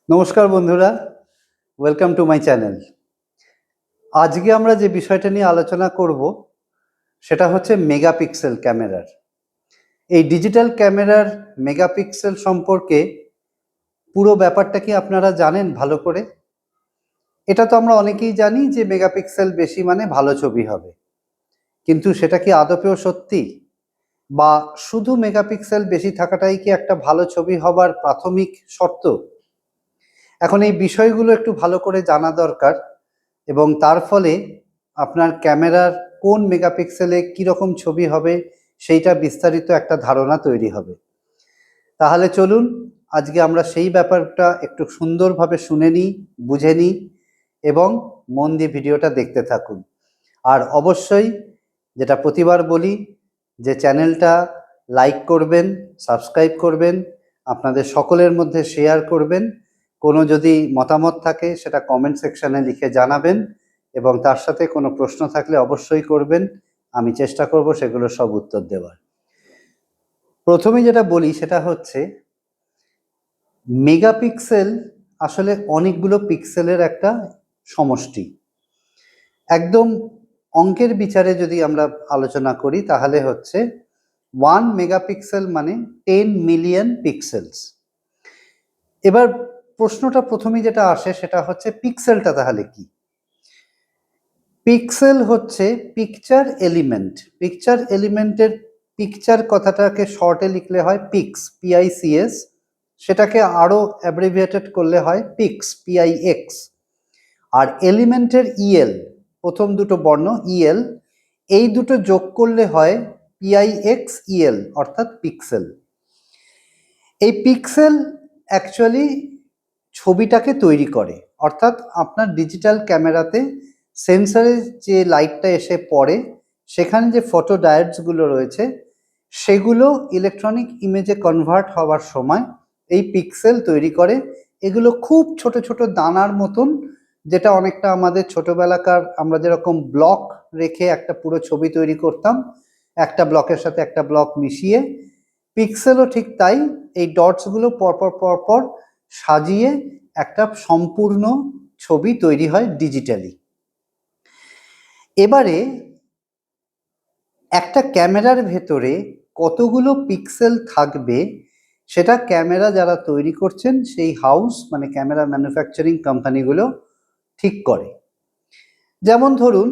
নমস্কার বন্ধুরা, welcome to my channel. আজকে আমরা যে বিষয়টা নিয়ে আলোচনা করব সেটা হচ্ছে মেগাপিক্সেল ক্যামেরার। এই ডিজিটাল ক্যামেরার মেগাপিক্সেল সম্পর্কে পুরো ব্যাপারটা কি আপনারা জানেন ভালো করে? এটা তো আমরা অনেকেই জানি যে মেগাপিক্সেল বেশি মানে ভালো ছবি হবে, কিন্তু সেটা কি আদপেও সত্যি? বা শুধু মেগাপিক্সেল বেশি থাকাটাই কি একটা ভালো ছবি হবার প্রাথমিক শর্ত? এখন এই বিষয়গুলো একটু ভালো করে জানা দরকার, এবং তার ফলে আপনার ক্যামেরার কোন মেগাপিক্সেলে কীরকম ছবি হবে সেইটা বিস্তারিত একটা ধারণা তৈরি হবে। তাহলে চলুন আজকে আমরা সেই ব্যাপারটা একটু সুন্দরভাবে শুনে নিই, বুঝে নিই এবং মন দিয়ে ভিডিওটা দেখতে থাকুন। আর অবশ্যই যেটা প্রতিবার বলি, যে চ্যানেলটা লাইক করবেন, সাবস্ক্রাইব করবেন, আপনাদের সকলের মধ্যে শেয়ার করবেন। কোনো যদি মতামত থাকে সেটা কমেন্ট সেকশানে লিখে জানাবেন, এবং তার সাথে কোনো প্রশ্ন থাকলে অবশ্যই করবেন। আমি চেষ্টা করব সেগুলো সব উত্তর দেওয়ার। প্রথমে যেটা বলি সেটা হচ্ছে মেগাপিক্সেল আসলে অনেকগুলো পিক্সেলের একটা সমষ্টি। একদম অঙ্কের বিচারে যদি আমরা আলোচনা করি তাহলে হচ্ছে 1 মেগাপিক্সেল মানে 10 মিলিয়ন পিক্সেলস। এবার প্রশ্নটা প্রথমেই যেটা আসে সেটা হচ্ছে পিক্সেলটা তাহলে কি? পিক্সেল হচ্ছে পিকচার এলিমেন্ট। পিকচার এলিমেন্টের পিকচার কথাটাকে শর্টে লিখলে হয় পিক্স, PICS। সেটাকে আরও অ্যাব্রিভিয়েটেড করলে হয় পিক্স, PIX। আর এলিমেন্টের EL, প্রথম দুটো বর্ণ EL, এই দুটো যোগ করলে হয় PIXEL, অর্থাৎ পিক্সেল। এই পিক্সেল অ্যাকচুয়ালি ছবিটাকে তৈরি করে, অর্থাৎ আপনার ডিজিটাল ক্যামেরাতে সেন্সরে যে লাইটটা এসে পড়ে সেখানে যে ফটো ডায়োডসগুলো রয়েছে সেগুলো ইলেকট্রনিক ইমেজে কনভার্ট হওয়ার সময় এই পিক্সেল তৈরি করে। এগুলো খুব ছোট ছোট দানার মতন, যেটা অনেকটা আমাদের ছোটবেলাকার আমরা যেরকম ব্লক রেখে একটা পুরো ছবি তৈরি করতাম, একটা ব্লকের সাথে একটা ব্লক মিশিয়ে, পিক্সেলও ঠিক তাই। এই ডটসগুলো পরপর পরপর সাজিয়ে একটা সম্পূর্ণ ছবি তৈরি হয় ডিজিটালি। এবারে একটা ক্যামেরার ভেতরে কতগুলো পিক্সেল থাকবে সেটা ক্যামেরা যারা তৈরি করছেন সেই হাউস মানে ক্যামেরা ম্যানুফ্যাকচারিং কোম্পানিগুলো ঠিক করে। যেমন ধরুন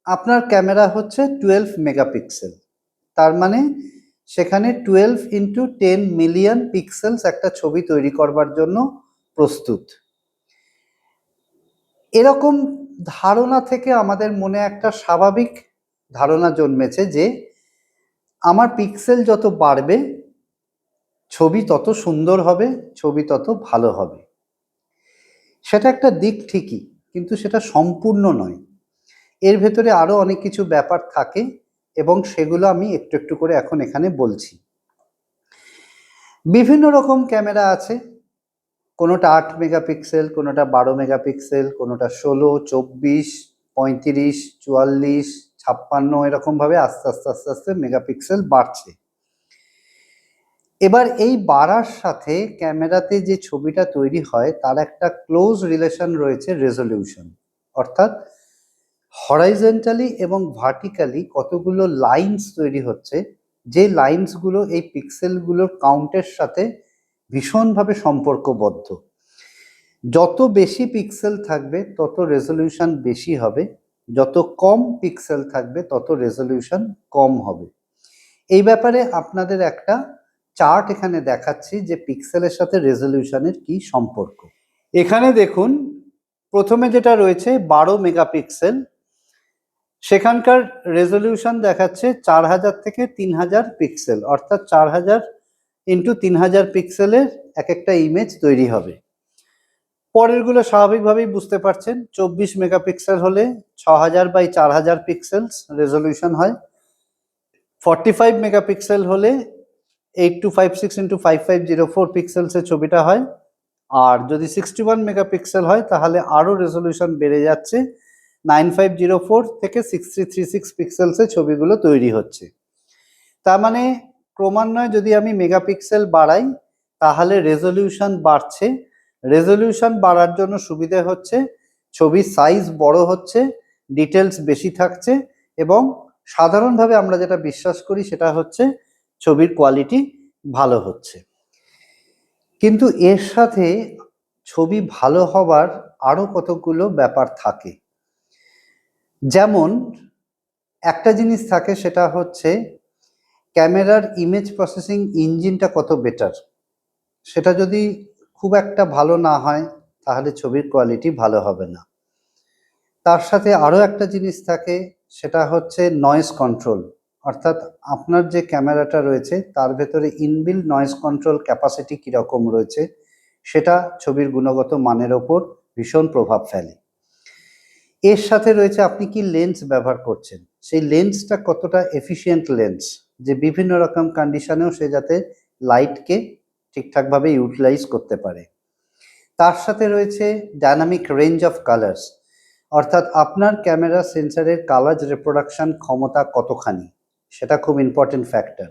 আপনার ক্যামেরা হচ্ছে 12 মেগাপিক্সেল, তার মানে সেখানে 12 ইন্টু 10 মিলিয়ন পিক্সেলস একটা ছবি তৈরি করবার জন্য প্রস্তুত। এরকম ধারণা থেকে আমাদের মনে একটা স্বাভাবিক ধারণা জন্মেছে যে আমার পিক্সেল যত বাড়বে ছবি তত সুন্দর হবে, ছবি তত ভালো হবে। সেটা একটা দিক ঠিকই, কিন্তু সেটা সম্পূর্ণ নয়। এর ভেতরে আরও অনেক কিছু ব্যাপার থাকে এবং সেগুলো আমি একটু একটু করে এখন এখানে বলছি। বিভিন্ন রকম ক্যামেরা আছে, কোনোটা 8 মেগাপিক্সেল, কোনোটা 12 মেগাপিক্সেল, কোনোটা 16, 24, 35, 44, 56, এরকমভাবে আস্তে আস্তে আস্তে আস্তে মেগাপিক্সেল বাড়ছে। এবার এই বাড়ার সাথে ক্যামেরাতে যে ছবিটা তৈরি হয় তার একটা ক্লোজ রিলেশন রয়েছে রেজলিউশন, অর্থাৎ হরাইজন্টালি এবং ভার্টিক্যালি কতগুলো লাইন্স তৈরি হচ্ছে, যে লাইন্সগুলো এই পিক্সেলগুলোর কাউন্টের সাথে ভীষণভাবে সম্পর্কবদ্ধ। যত বেশি পিক্সেল থাকবে তত রেজলিউশন বেশি হবে, যত কম পিক্সেল থাকবে তত রেজলিউশন কম হবে। এই ব্যাপারে আপনাদের একটা চার্ট এখানে দেখাচ্ছি যে পিক্সেলের সাথে রেজলিউশনের কি সম্পর্ক। এখানে দেখুন প্রথমে যেটা রয়েছে 12 মেগাপিক্সেল, সেখানকার রেজলিউশন দেখাচ্ছে 4000 থেকে 3000 পিক্সেল, অর্থাৎ 4000 ইন্টু 3000 পিক্সেলের এক একটা ইমেজ তৈরি হবে। পরেরগুলো স্বাভাবিকভাবেই বুঝতে পারছেন, 24 মেগাপিক্সেল হলে 6000 বাই 4000 পিক্সেলস রেজলিউশন হয়। 45 মেগাপিক্সেল হলে 8256 ইন্টু 5504 পিক্সেলসের ছবিটা হয়। আর যদি 61 মেগাপিক্সেল হয় তাহলে আরও রেজলিউশন বেড়ে যাচ্ছে, 9504 থেকে 6336 পিক্সেলসের ছবিগুলো তৈরি হচ্ছে। তার মানে ক্রমান্বয়ে যদি আমি মেগাপিক্সেল বাড়াই তাহলে রেজলিউশন বাড়ছে, রেজলিউশন বাড়ার জন্য সুবিধে হচ্ছে, ছবির সাইজ বড় হচ্ছে, ডিটেলস বেশি থাকছে, এবং সাধারণভাবে আমরা যেটা বিশ্বাস করি সেটা হচ্ছে ছবির কোয়ালিটি ভালো হচ্ছে। কিন্তু এর সাথে ছবি ভালো হবার আরো কতগুলো ব্যাপার থাকে। যেমন একটা জিনিস থাকে, সেটা হচ্ছে ক্যামেরার ইমেজ প্রসেসিং ইঞ্জিনটা কত বেটার। সেটা যদি খুব একটা ভালো না হয় তাহলে ছবির কোয়ালিটি ভালো হবে না। তার সাথে আরো একটা জিনিস থাকে, সেটা হচ্ছে নয়েজ কন্ট্রোল। অর্থাৎ আপনার যে ক্যামেরাটা রয়েছে তার ভেতরে ইনবিল্ট নয়েজ কন্ট্রোল ক্যাপাসিটি কিরকম রয়েছে, সেটা ছবির গুণগত মানের ওপর ভীষণ প্রভাব ফেলে। এর সাথে রয়েছে আপনি কি লেন্স ব্যবহার করছেন, সেই লেন্সটা কতটা এফিশিয়েন্ট লেন্স, যে বিভিন্ন রকম কন্ডিশনেও সে যাতে লাইটকে ঠিকঠাকভাবে ইউটিলাইজ করতে পারে। তার সাথে রয়েছে ডাইনামিক রেঞ্জ অফ কালার্স, অর্থাৎ আপনার ক্যামেরা সেন্সারের কালার রিপ্রোডাকশন ক্ষমতা কতখানি, সেটা খুব ইম্পর্টেন্ট ফ্যাক্টর।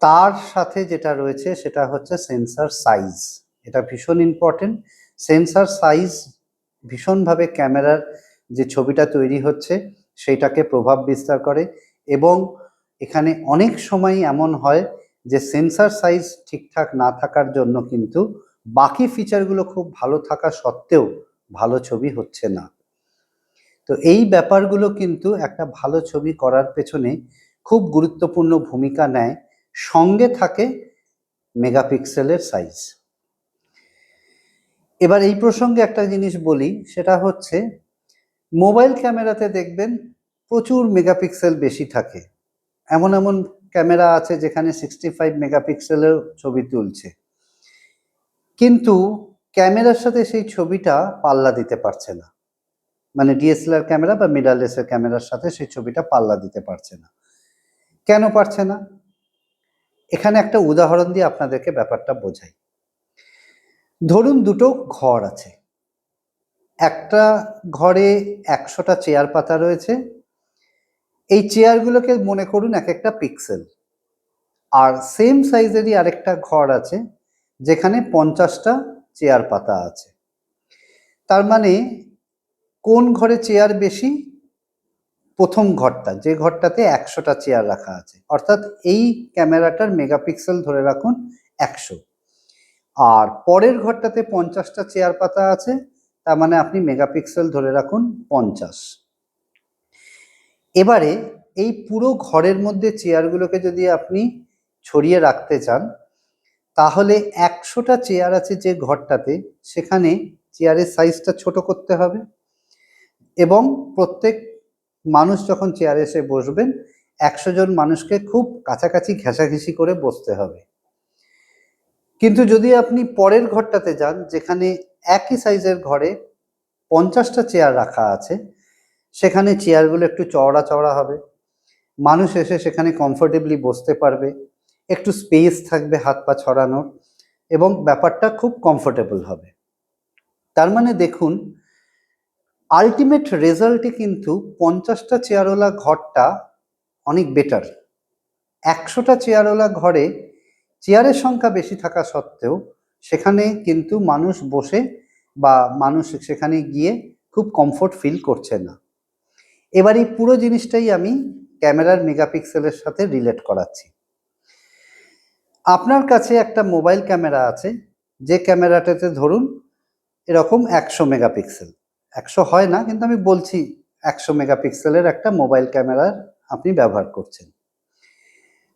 তার সাথে যেটা রয়েছে সেটা হচ্ছে সেন্সার সাইজ, এটা ভীষণ ইম্পর্টেন্ট। সেন্সার সাইজ ভীষণভাবে ক্যামেরার যে ছবিটা তৈরি হচ্ছে সেইটাকে প্রভাব বিস্তার করে, এবং এখানে অনেক সময় এমন হয় যে সেন্সার সাইজ ঠিকঠাক না থাকার জন্য কিন্তু বাকি ফিচারগুলো খুব ভালো থাকা সত্ত্বেও ভালো ছবি হচ্ছে না। তো এই ব্যাপারগুলো কিন্তু একটা ভালো ছবি করার পেছনে খুব গুরুত্বপূর্ণ ভূমিকা নেয়। সঙ্গে থাকে মেগাপিক্সেলের সাইজ। এবার এই প্রসঙ্গে একটা জিনিস বলি, সেটা হচ্ছে মোবাইল ক্যামেরাতে দেখবেন প্রচুর মেগাপিক্সেল বেশি থাকে। এমন এমন ক্যামেরা আছে যেখানে 65 মেগাপিক্সেলের ছবি তুলছে, কিন্তু ক্যামেরার সাথে সেই ছবিটা পাল্লা দিতে পারছে না। মানে ডিএসএলআর ক্যামেরা বা মিররলেসের ক্যামেরার সাথে সেই ছবিটা পাল্লা দিতে পারছে না। কেন পারছে না? এখানে একটা উদাহরণ দিয়ে আপনাদেরকে ব্যাপারটা বোঝাই। ধরুন দুটো ঘর আছে, একটা ঘরে 100টা চেয়ার পাতা রয়েছে। এই চেয়ারগুলোকে মনে করুন এক একটা পিক্সেল। আর সেম সাইজেরই আরেকটা ঘর আছে যেখানে 50টা চেয়ার পাতা আছে। তার মানে কোন ঘরে চেয়ার বেশি? প্রথম ঘরটা, যে ঘরটাতে 100টা চেয়ার রাখা আছে। অর্থাৎ এই ক্যামেরাটার মেগাপিক্সেল ধরে রাখুন 100, আর পরের ঘরটাতে 50টা চেয়ার পাতা আছে, তার মানে আপনি মেগাপিক্সেল ধরে রাখুন 50। এবারে এই পুরো ঘরের মধ্যে চেয়ারগুলোকে যদি আপনি ছড়িয়ে রাখতে চান, তাহলে 100টা চেয়ার আছে যে ঘরটাতে, সেখানে চেয়ারের সাইজটা ছোট করতে হবে, এবং প্রত্যেক মানুষ যখন চেয়ারে এসে বসবেন 100 জন মানুষকে খুব কাছাকাছি ঘেঁষাঘেঁষি করে বসতে হবে। কিন্তু যদি আপনি পরের ঘরটাতে যান, যেখানে একই সাইজের ঘরে 50টা চেয়ার রাখা আছে, সেখানে চেয়ারগুলো একটু চওড়া চওড়া হবে, মানুষ এসে সেখানে কমফোর্টেবলি বসতে পারবে, একটু স্পেস থাকবে হাত পা ছড়ানোর, এবং ব্যাপারটা খুব কমফোর্টেবল হবে। তার মানে দেখুন, আলটিমেট রেজাল্টে কিন্তু 50টা চেয়ারওয়ালা ঘরটা অনেক বেটার। 100টা চেয়ারওয়ালা ঘরে চেয়ারের সংখ্যা বেশি থাকা সত্ত্বেও সেখানে কিন্তু মানুষ বসে বা মানুষ সেখানে গিয়ে খুব কমফোর্ট ফিল করছে না। এবার এই পুরো জিনিসটাই আমি ক্যামেরার মেগাপিক্সেলের সাথে রিলেট করাচ্ছি। আপনার কাছে একটা মোবাইল ক্যামেরা আছে, যে ক্যামেরাটাতে ধরুন এরকম 100 মেগাপিক্সেল, 100 হয় না কিন্তু আমি বলছি 100 মেগাপিক্সেলের একটা মোবাইল ক্যামেরা আপনি ব্যবহার করছেন।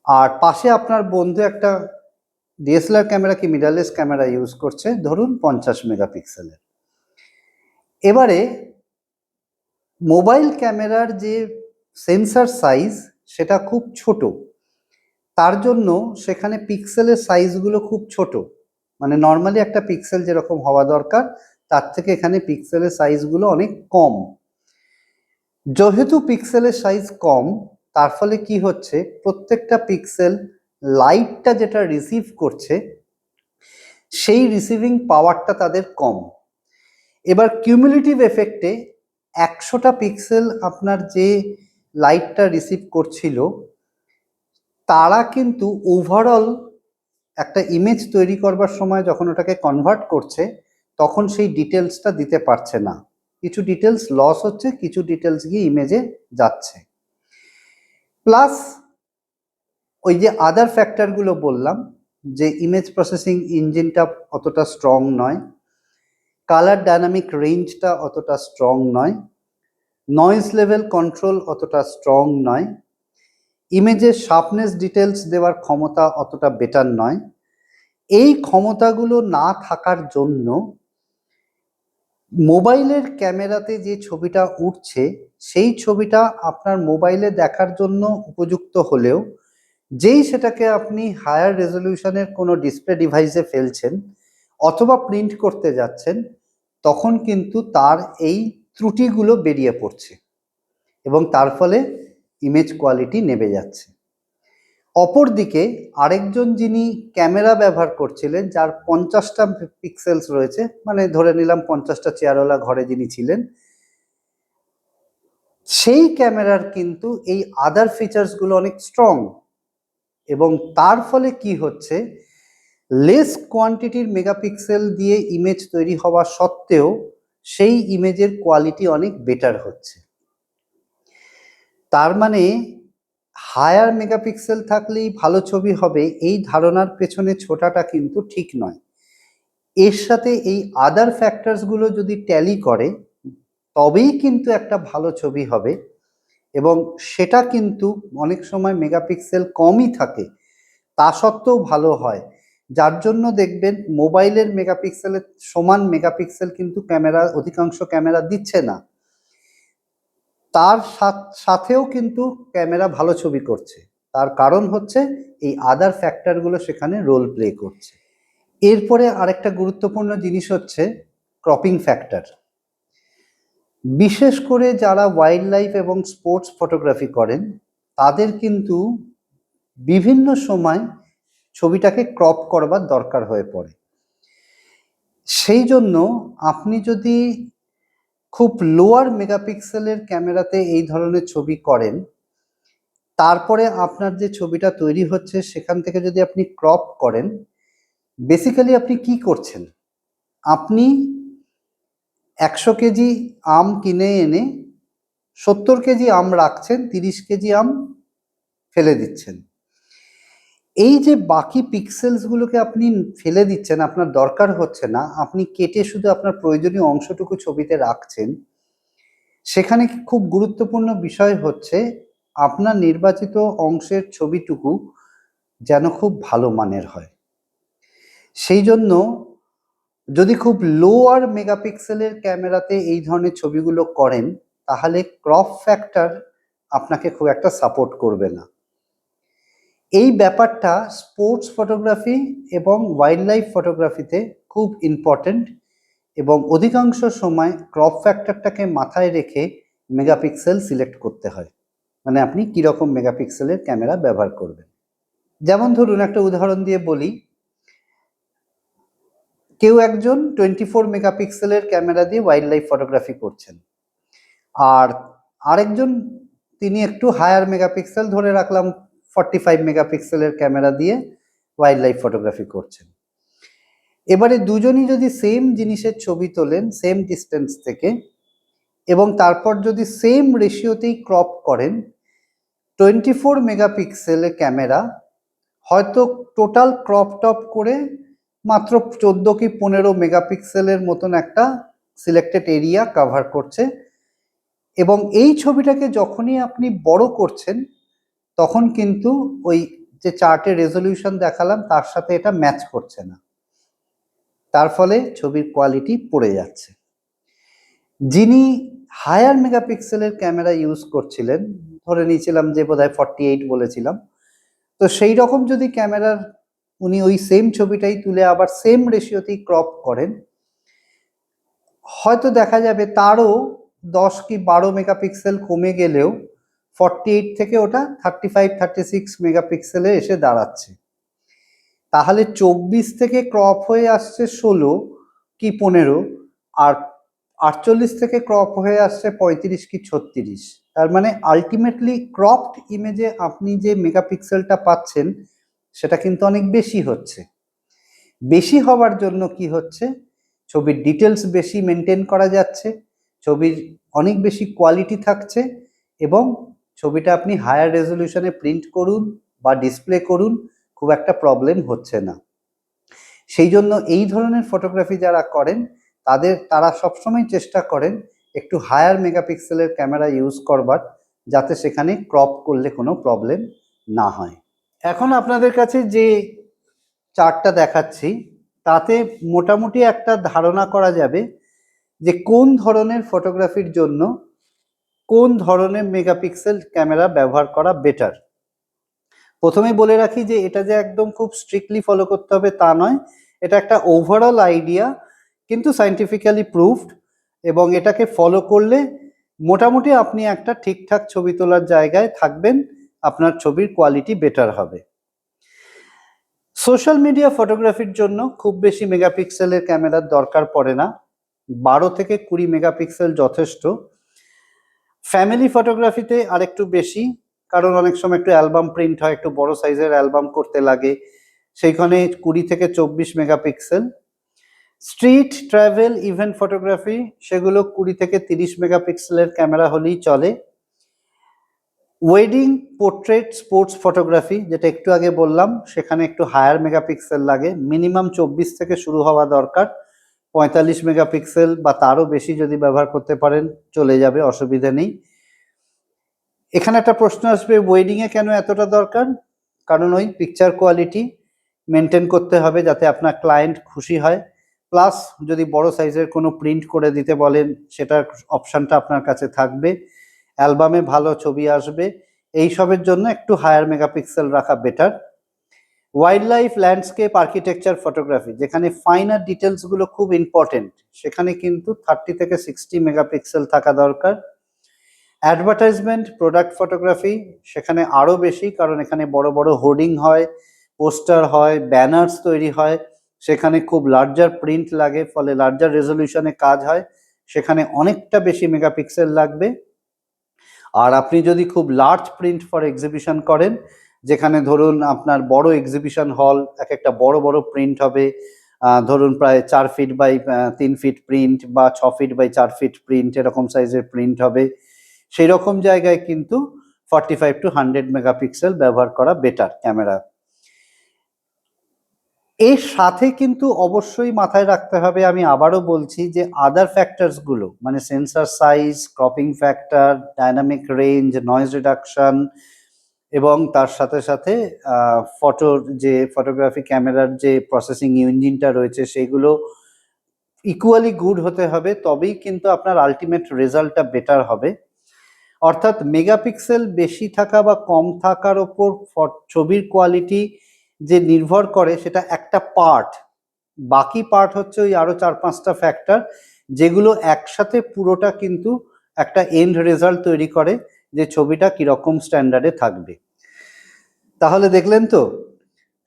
আর পাশে আপনার বন্ধু একটা ডিএসএলআর ক্যামেরা কি মিররলেস ক্যামেরা ইউজ করছে ধরুন 50 মেগাপিক্সেলের। এবারে মোবাইল ক্যামেরার যে সেন্সার সাইজ সেটা খুব ছোট, তার জন্য সেখানে পিক্সেলের সাইজগুলো খুব ছোট। মানে নর্মালি একটা পিক্সেল যেরকম হওয়া দরকার তার থেকে এখানে পিক্সেলের সাইজগুলো অনেক কম। যেহেতু পিক্সেলের সাইজ কম, তার ফলে কি হচ্ছে, প্রত্যেকটা পিক্সেল লাইটটা যেটা রিসিভ করছে সেই রিসিভিং পাওয়ারটা তাদের কম। এবার কিউমুলেটিভ এফেক্টে 100টা পিক্সেল আপনার যে লাইটটা রিসিভ করছিল, তারা কিন্তু ওভারঅল একটা ইমেজ তৈরি করবার সময় যখন ওটাকে কনভার্ট করছে তখন সেই ডিটেলসটা দিতে পারছে না, কিছু ডিটেলস লস হচ্ছে, কিছু ডিটেলস গিয়ে ইমেজে যাচ্ছে। প্লাস ওই যে আদার ফ্যাক্টরগুলো বললাম, যে ইমেজ প্রসেসিং ইঞ্জিনটা অতটা স্ট্রং নয়, কালার ডাইনামিক রেঞ্জটা অতটা স্ট্রং নয়, নয়েজ লেভেল কন্ট্রোল অতটা স্ট্রং নয়, ইমেজের শার্পনেস ডিটেলস দেওয়ার ক্ষমতা অতটা বেটার নয়। এই ক্ষমতাগুলো না থাকার জন্য মোবাইলের ক্যামেরাতে যে ছবিটা উঠছে সেই ছবিটা আপনার মোবাইলে দেখার জন্য উপযুক্ত হলেও যেই সেটাকে আপনি হায়ার রেজলিউশনের কোনো ডিসপ্লে ডিভাইসে ফেলছেন অথবা প্রিন্ট করতে যাচ্ছেন, তখন কিন্তু তার এই ত্রুটিগুলো বেরিয়ে পড়ছে এবং তার ফলে ইমেজ কোয়ালিটি নেমে যাচ্ছে। অপরদিকে আরেকজন যিনি ক্যামেরা ব্যবহার করছিলেন, যার 50টা পিক্সেলস রয়েছে, মানে ধরে নিলাম 50টা চেয়ারওয়ালা ঘরে যিনি ছিলেন, সেই ক্যামেরার কিন্তু এই আদার ফিচার্সগুলো অনেক স্ট্রং এবং তার ফলে কি হচ্ছে, লেস কোয়ান্টিটির মেগাপিক্সেল দিয়ে ইমেজ তৈরি হওয়া সত্ত্বেও সেই ইমেজের কোয়ালিটি অনেক বেটার হচ্ছে। তার মানে হায়ার মেগাপিক্সেল থাকলেই ভালো ছবি হবে এই ধারণার পেছনে ছোটাটা কিন্তু ঠিক নয়। এর সাথে এই আদার ফ্যাক্টরসগুলো যদি ট্যালি করে তবেই কিন্তু একটা ভালো ছবি হবে এবং সেটা কিন্তু অনেক সময় মেগাপিক্সেল কমই থাকে তা সত্ত্বেও ভালো হয়। যার জন্য দেখবেন মোবাইলের মেগাপিক্সেলের সমান মেগাপিক্সেল কিন্তু ক্যামেরা, অধিকাংশ ক্যামেরা দিচ্ছে না, তার সাথেও কিন্তু ক্যামেরা ভালো ছবি করছে। তার কারণ হচ্ছে এই আদার ফ্যাক্টরগুলো সেখানে রোল প্লে করছে। এরপরে আরেকটা গুরুত্বপূর্ণ জিনিস হচ্ছে ক্রপিং ফ্যাক্টর। বিশেষ করে যারা ওয়াইল্ড লাইফ এবং স্পোর্টস ফটোগ্রাফি করেন তাদের কিন্তু বিভিন্ন সময় ছবিটাকে ক্রপ করবার দরকার হয়ে পড়ে। সেই জন্য আপনি যদি খুব লোয়ার মেগাপিক্সেলের ক্যামেরাতে এই ধরনের ছবি করেন, তারপরে আপনার যে ছবিটা তৈরি হচ্ছে সেখান থেকে যদি আপনি ক্রপ করেন, বেসিক্যালি আপনি কি করছেন, আপনি 100 কেজি আম কিনে এনে 70 কেজি আম রাখছেন, 30 কেজি আম ফেলে দিচ্ছেন। এই যে বাকি পিক্সেলসগুলোকে আপনি ফেলে দিচ্ছেন, আপনার দরকার হচ্ছে না, আপনি কেটে শুধু আপনার প্রয়োজনীয় অংশটুকু ছবিতে রাখছেন, সেখানে খুব গুরুত্বপূর্ণ বিষয় হচ্ছে আপনার নির্বাচিত অংশের ছবিটুকু যেন খুব ভালো মানের হয়। সেই জন্য যদি খুব লোয়ার মেগাপিক্সেলের ক্যামেরাতে এই ধরনের ছবিগুলো করেন তাহলে ক্রপ ফ্যাক্টর আপনাকে খুব একটা সাপোর্ট করবে না। এই ব্যাপারটা স্পোর্টস ফটোগ্রাফি এবং ওয়াইল্ড লাইফ ফটোগ্রাফিতে খুব ইম্পর্টেন্ট এবং অধিকাংশ সময় ক্রপ ফ্যাক্টরটাকে মাথায় রেখে মেগাপিক্সেল সিলেক্ট করতে হয়, মানে আপনি কীরকম মেগাপিক্সেলের ক্যামেরা ব্যবহার করবেন। যেমন ধরুন একটা উদাহরণ দিয়ে বলি, কেউ একজন 24 মেগাপিক্সেলের ক্যামেরা দিয়ে ওয়াইল্ড লাইফ ফটোগ্রাফি করছেন, আর আরেকজন তিনি একটু হায়ার মেগাপিক্সেল, ধরে রাখলাম 45 মেগাপিক্সেলের ক্যামেরা দিয়ে ওয়াইল্ড লাইফ ফটোগ্রাফি করছেন। এবারে দুজনই যদি সেম জিনিসের ছবি তোলেন সেম ডিস্টেন্স থেকে এবং তারপর যদি সেম রেশিওতেই ক্রপ করেন, 24 মেগাপিক্সেলের ক্যামেরা হয়তো টোটাল ক্রপ টপ করে মাত্র 14 কি 15 মেগাপিক্সেলের মতন একটা সিলেক্টেড এরিয়া কভার করছে এবং এই ছবিটাকে যখনই আপনি বড় করছেন তখন কিন্তু ওই যে চার্টের রেজলিউশন দেখালাম তার সাথে এটা ম্যাচ করছে না, তার ফলে ছবির কোয়ালিটি পড়ে যাচ্ছে। যিনি হায়ার মেগাপিক্সেলের ক্যামেরা ইউজ করছিলেন, ধরে নিয়েছিলাম যে বোধহয় 48 বলেছিলাম, তো সেই রকম যদি ক্যামেরার উনি ওই সেম ছবিটাই তুলে আবার সেম রেশিওতেই ক্রপ করেন, হয়তো দেখা যাবে তারও 10 কি 12 মেগাপিক্সেল কমে গেলেও 48 থেকে ওটা 35-36 মেগাপিক্সেলে এসে দাঁড়াচ্ছে। তাহলে 24 থেকে ক্রপ হয়ে আসছে 16 কি 15, আর 48 থেকে ক্রপ হয়ে আসছে 35 কি 36। তার মানে আলটিমেটলি ক্রপড ইমেজে আপনি যে মেগাপিক্সেলটা পাচ্ছেন সেটা কিন্তু অনেক বেশি হচ্ছে। বেশি হওয়ার জন্য কি হচ্ছে, ছবির ডিটেলস বেশি মেনটেন করা যাচ্ছে, ছবির অনেক বেশি কোয়ালিটি থাকছে, এবং ছবিটা আপনি হায়ার রেজলিউশনে প্রিন্ট করুন বা ডিসপ্লে করুন, খুব একটা প্রবলেম হচ্ছে না। সেই জন্য এই ধরনের ফটোগ্রাফি যারা করেন তারা সবসময় চেষ্টা করেন একটু হায়ার মেগাপিক্সেলের ক্যামেরা ইউজ করবার, যাতে সেখানে ক্রপ করলে কোনো প্রবলেম না হয়। এখন আপনাদের কাছে যে চার্টটা দেখাচ্ছি তাতে মোটামুটি একটা ধারণা করা যাবে যে কোন ধরনের ফটোগ্রাফির জন্য কোন ধরনের মেগাপিক্সেল ক্যামেরা ব্যবহার করা বেটার। প্রথমেই বলে রাখি যে এটা যে একদম খুব স্ট্রিক্টলি ফলো করতে হবে তা নয়, এটা একটা ওভারঅল আইডিয়া, কিন্তু সায়েন্টিফিক্যালি প্রুভড, এবং এটাকে ফলো করলে মোটামুটি আপনি একটা ঠিকঠাক ছবি তোলার জায়গায় থাকবেন, আপনার ছবির কোয়ালিটি বেটার হবে। সোশ্যাল মিডিয়া ফটোগ্রাফির জন্য খুব বেশি মেগাপিক্সেলের ক্যামেরার দরকার পড়ে না, 12 থেকে 20 মেগাপিক্সেল যথেষ্ট। ফ্যামিলি ফটোগ্রাফিতে আরেকটু বেশি, কারণ অনেক সময় একটু অ্যালবাম প্রিন্ট হয়, একটু বড় সাইজের অ্যালবাম করতে লাগে, সেইখানে 20 থেকে 24 megapixel. Street travel event photography সেগুলো 20 থেকে 30 মেগাপিক্সেলের ক্যামেরা হলেই চলে। ওয়েডিং, পোর্ট্রেট, স্পোর্টস ফটোগ্রাফি যেটা একটু আগে বললাম, সেখানে একটু হায়ার মেগাপিক্সেল লাগে, মিনিমাম 24 থেকে শুরু হওয়া দরকার, 45 মেগাপিক্সেল বা তারও বেশি যদি ব্যবহার করতে পারেন চলে যাবে, অসুবিধা নেই। এখানে একটা প্রশ্ন আসবে, ওয়েডিংয়ে কেন এতটা দরকার? কারণ ওই পিকচার কোয়ালিটি মেনটেন করতে হবে যাতে আপনার ক্লায়েন্ট খুশি হয়, প্লাস যদি বড় সাইজের কোনো প্রিন্ট করে দিতে বলেন সেটার অপশানটা আপনার কাছে থাকবে, অ্যালবামে ভালো ছবি আসবে, এইসবের জন্য একটু হায়ার মেগাপিক্সেল রাখা better. Wild life, landscape, architecture photography যেখানে ফাইনার ডিটেলসগুলো খুব ইম্পর্টেন্ট, সেখানে কিন্তু 30 থেকে 60 মেগাপিক্সেল থাকা দরকার। অ্যাডভার্টাইজমেন্ট, প্রোডাক্ট ফটোগ্রাফি সেখানে আরও বেশি, কারণ এখানে বড় বড় হোর্ডিং হয়, পোস্টার হয়, ব্যানার্স তৈরি হয়, সেখানে খুব লার্জার প্রিন্ট লাগে, ফলে লার্জার রেজলিউশনে কাজ হয়, সেখানে অনেকটা বেশি মেগাপিক্সেল লাগবে। আর আপনি যদি খুব লার্জ প্রিন্ট ফর এক্সিবিশন করেন, যেখানে ধরুন আপনার বড় এক্সিবিশন হল, এক একটা বড় বড় প্রিন্ট হবে, ধরুন প্রায় 4 ফিট বাই 3 ফিট প্রিন্ট বা 6 ফিট বাই 4 ফিট প্রিন্ট, এরকম সাইজের প্রিন্ট হবে, সেই রকম জায়গায় কিন্তু 45 to 100 মেগাপিক্সেল ব্যবহার করা বেটার ক্যামেরা। এর সাথে কিন্তু অবশ্যই মাথায় রাখতে হবে, আমি আবারও বলছি, যে আদার ফ্যাক্টরসগুলো মানে sensor size, cropping factor, dynamic range, noise reduction, এবং তার সাথে সাথে ফটোর যে ফটোগ্রাফি ক্যামেরার যে প্রসেসিং ইঞ্জিনটা রয়েছে সেগুলো ইকুয়ালি গুড হতে হবে, তবেই কিন্তু আপনার আলটিমেট রেজাল্টটা বেটার হবে। অর্থাৎ মেগাপিক্সেল বেশি থাকা বা কম থাকার ওপর ছবির কোয়ালিটি যে নির্ভর করে সেটা একটা পার্ট, বাকি পার্ট হচ্ছে ওই আরো 4-5টা ফ্যাক্টর, যেগুলো একসাথে পুরোটা কিন্তু একটা এন্ড রেজাল্ট তৈরি করে যে ছবিটা কিরকম স্ট্যান্ডার্ডে থাকবে। তাহলে দেখলেন তো,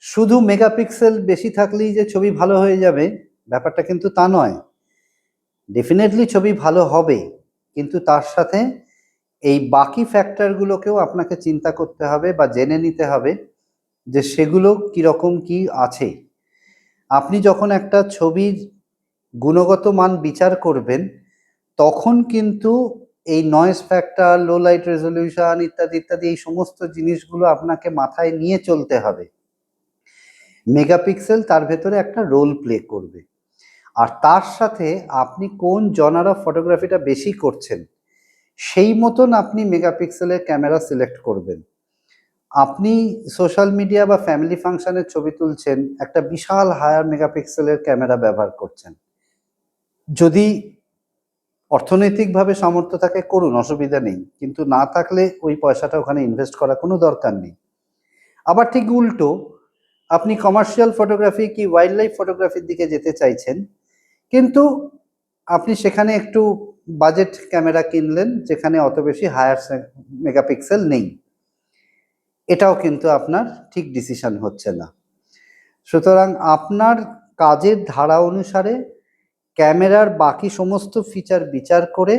শুধু মেগাপিক্সেল বেশি থাকলেই যে ছবি ভালো হয়ে যাবে ব্যাপারটা কিন্তু তা নয়। ডেফিনেটলি ছবি ভালো হবে, কিন্তু তার সাথে এই বাকি ফ্যাক্টরগুলোকেও আপনাকে চিন্তা করতে হবে বা জেনে নিতে হবে যে সেগুলো কিরকম কি আছে। আপনি যখন একটা ছবির গুণগত মান বিচার করবেন, তখন কিন্তু এই noise factor, low light resolution ইত্যাদি ইত্যাদি এই সমস্ত জিনিসগুলো আপনাকে মাথায় নিয়ে চলতে হবে। মেগাপিক্সেল তার ভেতরে একটা রোল প্লে করবে, আর তার সাথে আপনি কোন জনার অফ ফটোগ্রাফিটা বেশি করছেন সেই মতন আপনি মেগাপিক্সেলের ক্যামেরা সিলেক্ট করবেন। আপনি সোশ্যাল মিডিয়া বা ফ্যামিলি ফাংশনের ছবি তুলছেন, একটা বিশাল হায়ার মেগাপিক্সেলের ক্যামেরা ব্যবহার করছেন, যদি অর্থনৈতিকভাবে সামর্থ্য থাকে করুন, অসুবিধা নেই, কিন্তু না থাকলে ওই পয়সাটা ওখানে ইনভেস্ট করার কোনো দরকার নেই। আবার ঠিক উল্টো, আপনি কমার্শিয়াল ফটোগ্রাফি কি ওয়াইল্ড লাইফ ফটোগ্রাফির দিকে যেতে চাইছেন, কিন্তু আপনি সেখানে একটু বাজেট ক্যামেরা কিনলেন যেখানে অত বেশি হায়ার মেগাপিক্সেল নেই, এটাও কিন্তু আপনার ঠিক ডিসিশন হচ্ছে না। সুতরাং আপনার কাজের ধারা অনুসারে ক্যামেরার বাকি সমস্ত ফিচার বিচার করে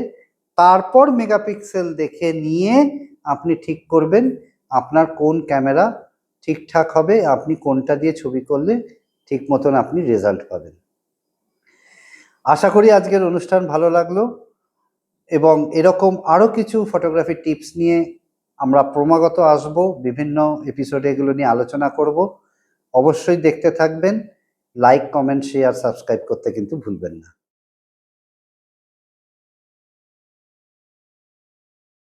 তারপর মেগাপিক্সেল দেখে নিয়ে আপনি ঠিক করবেন আপনার কোন ক্যামেরা ঠিকঠাক হবে, আপনি কোনটা দিয়ে ছবি করলে ঠিক মতন আপনি রেজাল্ট পাবেন। আশা করি আজকের অনুষ্ঠান ভালো লাগলো, এবং এরকম আরও কিছু ফটোগ্রাফি টিপস নিয়ে আমরা ক্রমাগত আসব, বিভিন্ন এপিসোডে এগুলো নিয়ে আলোচনা করব। অবশ্যই দেখতে থাকবেন। লাইক, কমেন্ট, শেয়ার, সাবস্ক্রাইব করতে কিন্তু ভুলবেন না।